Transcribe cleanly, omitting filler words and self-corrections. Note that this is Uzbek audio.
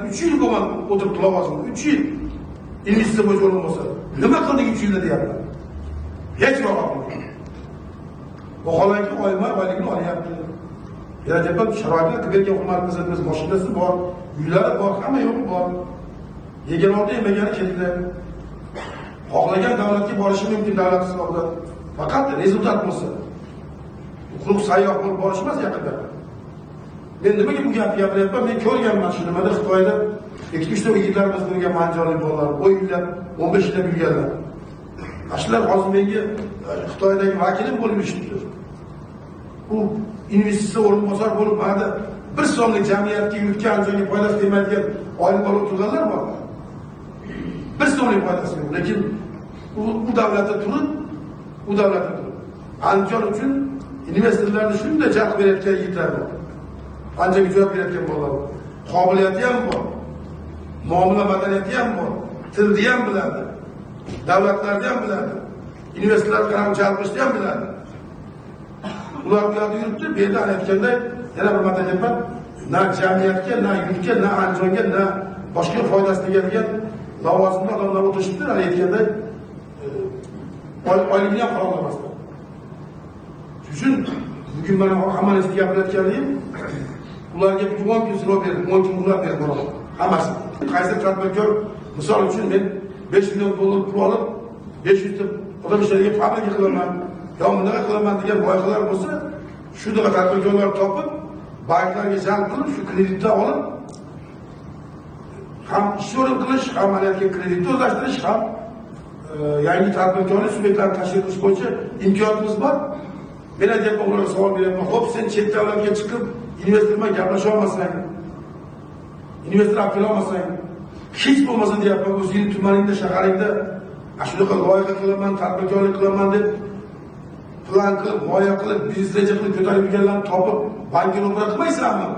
3 yil bo'lgan o'tiribdi lavozimda, 3 yil investitsiya bo'yicha o'rin bo'lsa, nima qildik 3 yilda deyapman. Hech vaqt qilmadik. Vaholanki oyligini olyapti. Kelajakda sharoitlar qilib bergan hukumat qizimiz mashinasi bor, uylari bor, hamma yo'q bor. Yegan oldi, yemagani ketdi. Xohlagan davlatga borishi mumkin davlat hisobidan. Faqat rezultat bo'lsa. Quruq sayyoh bo'lib borish emas yaqinda. Men nimaga bu gapni gapiryapman? Men ko'rganman shu nimada Xitoyda 2-3 ta yigitlarimiz ko'rgan manjorlik bolalar, o'yinlar 15 yilda yurganlar. Ashlar hozir menga Xitoydagi vakilim bo'lib yurishibdi. U investitsiya o'rinbosar bo'lib, mana bir so'mlik jamiyatga, yurtga, anjomga foydasi tegmaydigan olim bo'lib turganlar bor. Bir so'mlik foydasi yo'q, lekin u davlatda turib, Andijon uchun investorlarni shunday jalb berayotgan yigitlar bor. Anchaga javob berayotgan bolalar bor. Qobiliyati ham bor. Muomala madaniyati ham bor. Tilni ham biladi. Davlatlarni ham biladi. Investorlar bilan jalb qilishni ham biladi. Ular bu yerda yuribdi, bu yerda aytganda yana bir marta aytaman, na jamiyatga, na yurtga, na Andijonga, na boshqa foydasi tegadigan lavozimli odamlar o'tirishibdi, aytganda oyligini ham qarorlamasdan. Shuning uchun bugun mana hammangizni gapirayotganim, ularga bir 10 kun sinov berib, 10 kun ular berib boradi. Hammasi. Qaysi tadbirkor, misol uchun men 5 million dollar pul olib, 500 ta odam ishlariga fabrika qilaman, yo bunday qilaman degan loyihalar bo'lsa, shu daqa tadbirkorlar topib, banklarga jalb qilib, shu kreditni olib, ham ish o'rin qilish, ham manatga kreditni o'zlashtirish, ham yangi tadbirkorlik subyektlarini tashkil qilish bo'yicha imkoniyatimiz bor. Men aytyapman, ularga savol beryapman. Xo'p, sen chet davlatga chiqib, investor bilan gaplasha olmasang, investor olib kela olmasang, hech bo'lmasa deyapman, o'zingning tumaningda, shaharingda shunaqa loyiha qilaman, tadbirkorlik qilaman deb plan qilib, g'oya qilib, biznes reja qilib ko'tarib yurganlarni topib, bankga ro'para qilmaysanmi?